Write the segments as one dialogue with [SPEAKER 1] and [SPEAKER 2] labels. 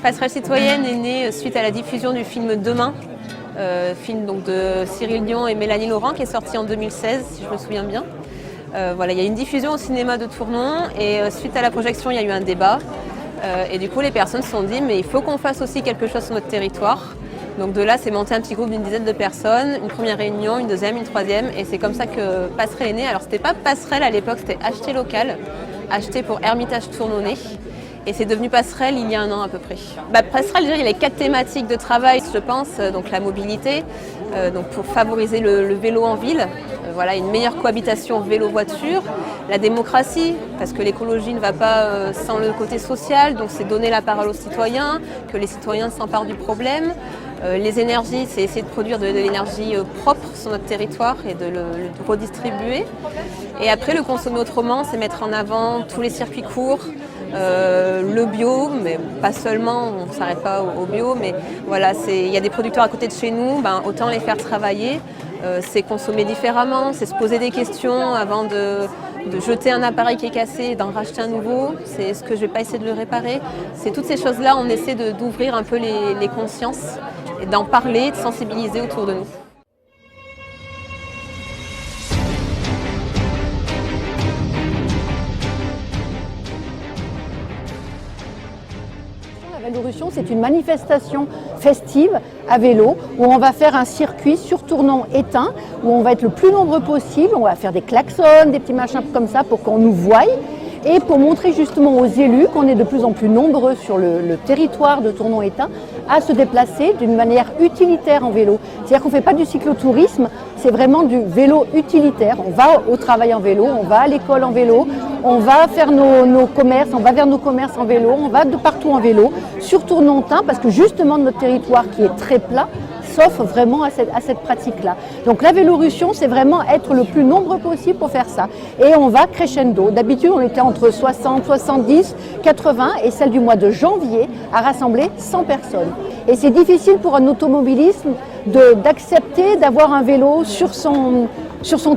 [SPEAKER 1] Passerelle citoyenne est née suite à la diffusion du film Demain, film donc de Cyril Dion et Mélanie Laurent qui est sorti en 2016 si je me souviens bien. Voilà, il y a une diffusion au cinéma de Tournon et suite à la projection il y a eu un débat et du coup les personnes se sont dit mais il faut qu'on fasse aussi quelque chose sur notre territoire. Donc de là c'est monté un petit groupe d'une dizaine de personnes, une première réunion, une deuxième, une troisième et c'est comme ça que Passerelle est née. Alors c'était pas Passerelle à l'époque, c'était Acheter Local, acheté pour Hermitage Tournonnet. Et c'est devenu Passerelle il y a un an à peu près. Passerelle, déjà, il y a les 4 thématiques de travail, je pense. Donc la mobilité, donc pour favoriser le vélo en ville, voilà, une meilleure cohabitation vélo-voiture, la démocratie, parce que l'écologie ne va pas sans le côté social, donc c'est donner la parole aux citoyens, que les citoyens s'emparent du problème. Les énergies, c'est essayer de produire de l'énergie propre sur notre territoire et de le redistribuer. Et après, le consommer autrement, c'est mettre en avant tous les circuits courts, le bio, mais pas seulement, on ne s'arrête pas au bio, mais voilà, il y a des producteurs à côté de chez nous, autant les faire travailler, c'est consommer différemment, c'est se poser des questions avant de jeter un appareil qui est cassé et d'en racheter un nouveau, c'est est-ce que je ne vais pas essayer de le réparer, c'est toutes ces choses-là, on essaie d'ouvrir un peu les consciences, et d'en parler, de sensibiliser autour de nous.
[SPEAKER 2] La Vélorution, c'est une manifestation festive à vélo où on va faire un circuit sur tournon éteint, où on va être le plus nombreux possible, on va faire des klaxons, des petits machins comme ça pour qu'on nous voie et pour montrer justement aux élus qu'on est de plus en plus nombreux sur le territoire de tournon éteint à se déplacer d'une manière utilitaire en vélo. C'est-à-dire qu'on ne fait pas du cyclotourisme, c'est vraiment du vélo utilitaire. On va au travail en vélo, on va à l'école en vélo, on va faire nos commerces, on va vers nos commerces en vélo, on va de partout en vélo, sur tournon-éteint, parce que justement notre territoire qui est très plat, s'offre vraiment à cette pratique-là. Donc la Vélorution, c'est vraiment être le plus nombreux possible pour faire ça. Et on va crescendo. D'habitude, on était entre 60, 70, 80 et celle du mois de janvier a rassemblé 100 personnes. Et c'est difficile pour un automobiliste d'accepter d'avoir un vélo sur son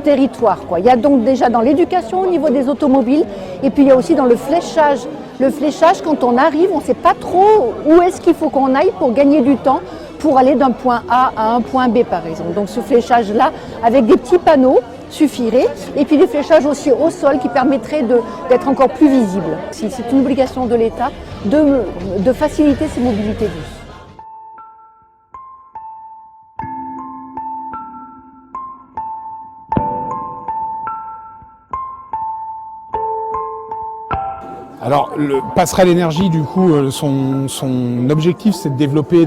[SPEAKER 2] territoire, quoi. Il y a donc déjà dans l'éducation au niveau des automobiles et puis il y a aussi dans le fléchage. Le fléchage, quand on arrive, on ne sait pas trop où est-ce qu'il faut qu'on aille pour gagner du temps pour aller d'un point A à un point B par exemple. Donc ce fléchage-là, avec des petits panneaux, suffirait. Et puis des fléchages aussi au sol qui permettraient d'être encore plus visibles. C'est une obligation de l'État de faciliter ces mobilités douces.
[SPEAKER 3] Alors, le Passerelle Énergie, du coup, son objectif, c'est de développer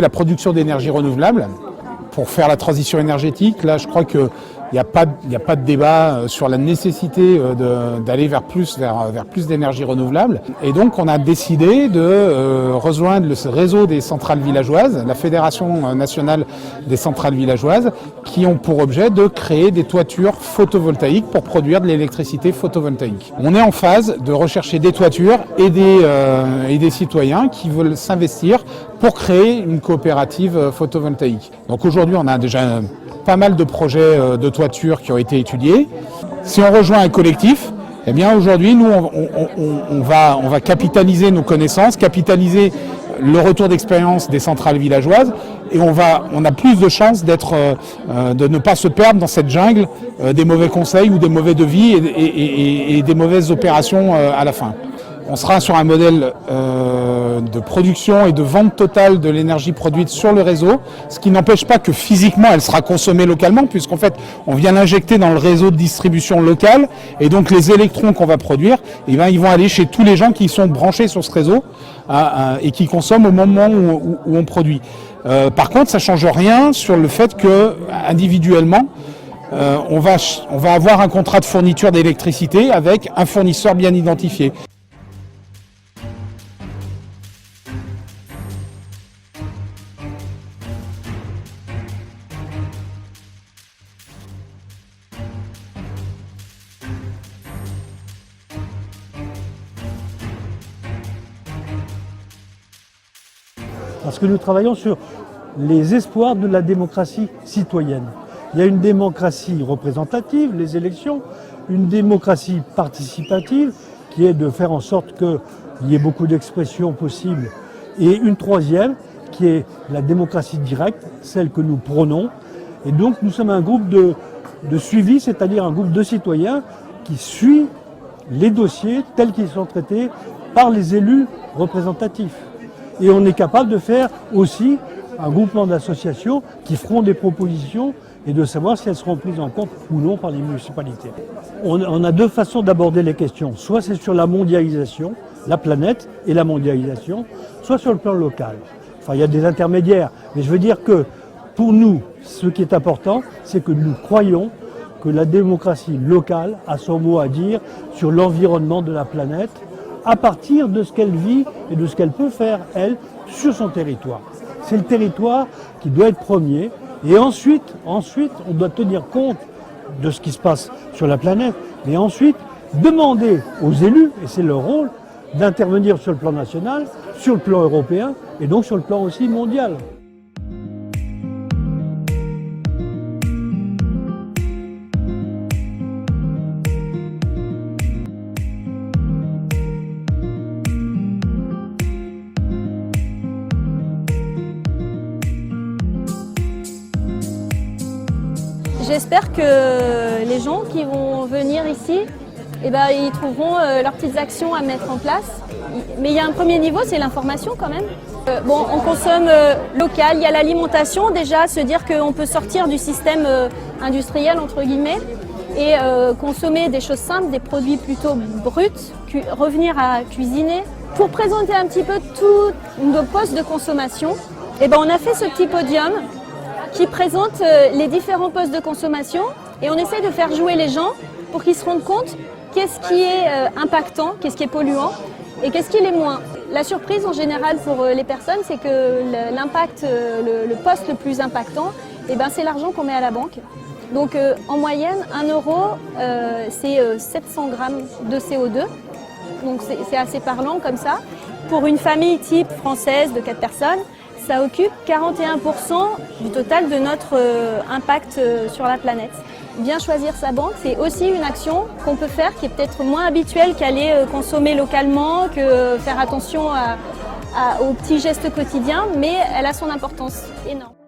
[SPEAKER 3] la production d'énergie renouvelable pour faire la transition énergétique. Là, je crois qu'il n'y a pas de débat sur la nécessité d'aller vers plus d'énergie renouvelable. Et donc, on a décidé de rejoindre le réseau des centrales villageoises, la Fédération nationale des centrales villageoises, qui ont pour objet de créer des toitures photovoltaïques pour produire de l'électricité photovoltaïque. On est en phase de rechercher des toitures et des citoyens qui veulent s'investir pour créer une coopérative photovoltaïque. Donc aujourd'hui, on a déjà pas mal de projets de toitures qui ont été étudiés. Si on rejoint un collectif, eh bien aujourd'hui, nous, on va capitaliser nos connaissances, capitaliser le retour d'expérience des centrales villageoises et on a plus de chances de ne pas se perdre dans cette jungle des mauvais conseils ou des mauvais devis et des mauvaises opérations à la fin. On sera sur un modèle de production et de vente totale de l'énergie produite sur le réseau, ce qui n'empêche pas que physiquement elle sera consommée localement, puisqu'en fait on vient l'injecter dans le réseau de distribution local, et donc les électrons qu'on va produire, eh bien, ils vont aller chez tous les gens qui sont branchés sur ce réseau et qui consomment au moment où on produit. Par contre, ça ne change rien sur le fait que individuellement, on va avoir un contrat de fourniture d'électricité avec un fournisseur bien identifié.
[SPEAKER 4] Parce que nous travaillons sur les espoirs de la démocratie citoyenne. Il y a une démocratie représentative, les élections, une démocratie participative, qui est de faire en sorte qu'il y ait beaucoup d'expressions possibles, et une troisième, qui est la démocratie directe, celle que nous prônons. Et donc nous sommes un groupe de suivi, c'est-à-dire un groupe de citoyens qui suit les dossiers tels qu'ils sont traités par les élus représentatifs. Et on est capable de faire aussi un groupement d'associations qui feront des propositions et de savoir si elles seront prises en compte ou non par les municipalités. On a deux façons d'aborder les questions. Soit c'est sur la mondialisation, la planète et la mondialisation, soit sur le plan local. Enfin, il y a des intermédiaires, mais je veux dire que pour nous, ce qui est important, c'est que nous croyons que la démocratie locale a son mot à dire sur l'environnement de la planète à partir de ce qu'elle vit et de ce qu'elle peut faire, elle, sur son territoire. C'est le territoire qui doit être premier et ensuite, on doit tenir compte de ce qui se passe sur la planète, mais ensuite demander aux élus, et c'est leur rôle, d'intervenir sur le plan national, sur le plan européen et donc sur le plan aussi mondial.
[SPEAKER 5] J'espère que les gens qui vont venir ici, ils trouveront leurs petites actions à mettre en place. Mais il y a un premier niveau, c'est l'information quand même. On consomme local, il y a l'alimentation, déjà se dire qu'on peut sortir du système industriel entre guillemets et consommer des choses simples, des produits plutôt bruts, revenir à cuisiner. Pour présenter un petit peu tous nos postes de consommation, on a fait ce petit podium qui présente les différents postes de consommation et on essaie de faire jouer les gens pour qu'ils se rendent compte qu'est-ce qui est impactant, qu'est-ce qui est polluant et qu'est-ce qui l'est moins. La surprise en général pour les personnes, c'est que l'impact, le poste le plus impactant, c'est l'argent qu'on met à la banque. Donc en moyenne, 1 euro, c'est 700 grammes de CO2. Donc c'est assez parlant comme ça. Pour une famille type française de 4 personnes, ça occupe 41% du total de notre impact sur la planète. Bien choisir sa banque, c'est aussi une action qu'on peut faire qui est peut-être moins habituelle qu'aller consommer localement, que faire attention aux petits gestes quotidiens, mais elle a son importance énorme.